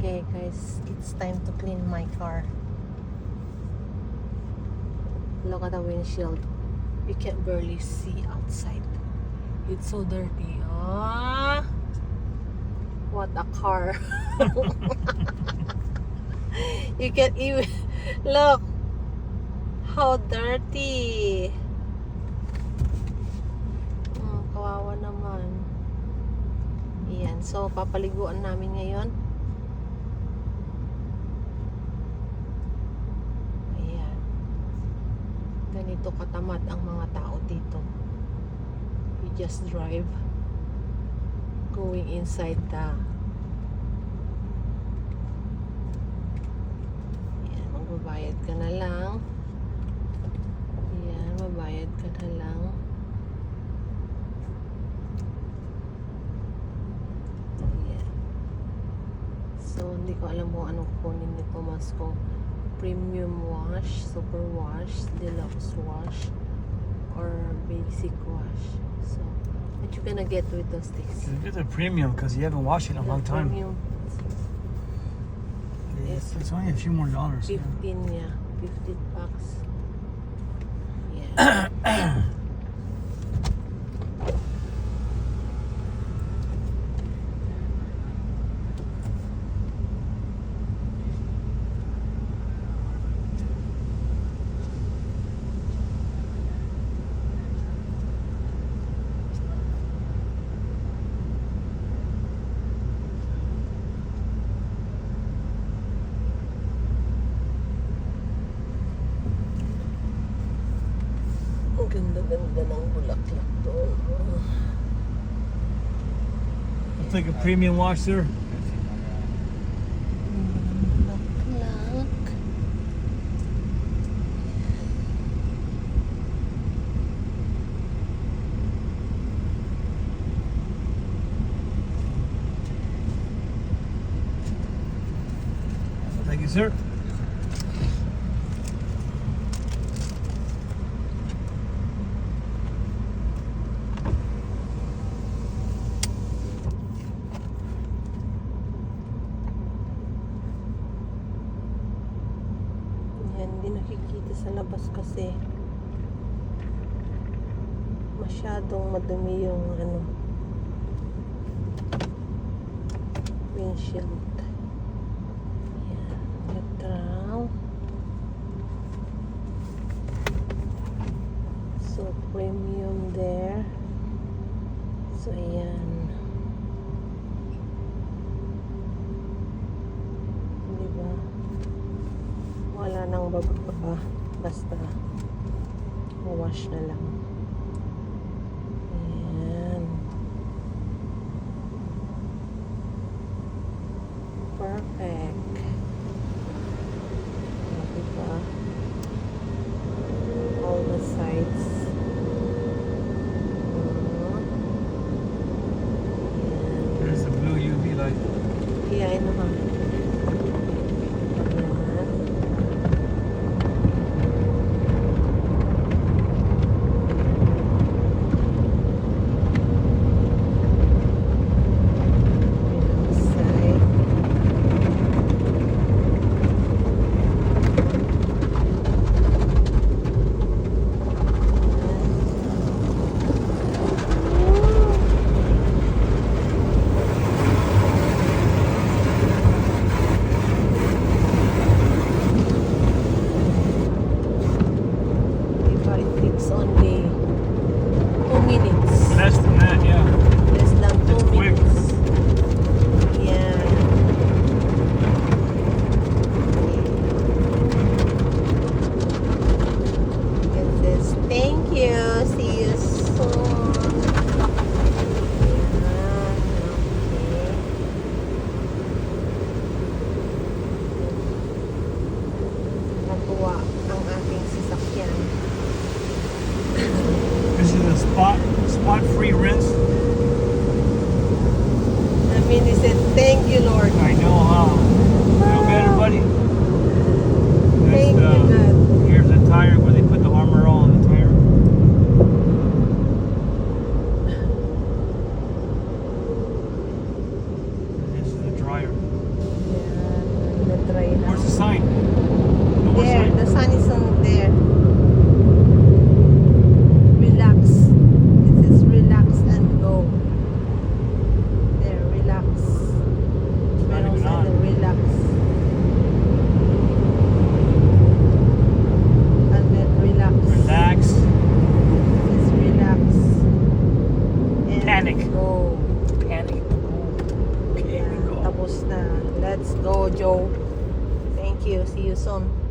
Okay guys, it's time to clean my car. Look at the windshield. You can barely see outside. It's so dirty. Ah, what a car. You can't even look how dirty. Kawawa naman. Yan, so papaliguan namin ngayon. Ayan. Ganito katamad ang mga tao dito. You just drive going inside the ayan, magbabayad ka na lang. Ayan, mabayad ka na lang. So, hindi ko alam kung anong kunin nito, mas kung premium wash, super wash, deluxe wash, or basic wash. So, what you gonna get with those things? You get the premium because you haven't washed it in a long time. Premium, It's only a few more dollars. 15, yeah. 15 bucks. Yeah. Ang ganda-ganda ng bulaklak doon. It's like a premium wash, sir. Bulaklak. Thank you, sir. Yan, hindi nakikita sa labas kasi masyadong madumi yung windshield. Yan, neutral. So, premium there. So, ayan. Diba? Wala nang bababa. Basta wash na lang. Ayan. Perfect. Diba? All the sides. There's the blue UV light. Yeah, I know how. Panic. Go. Panic. Okay, Ayan, we go. tapos na. Let's go, Joe. Thank you. See you soon.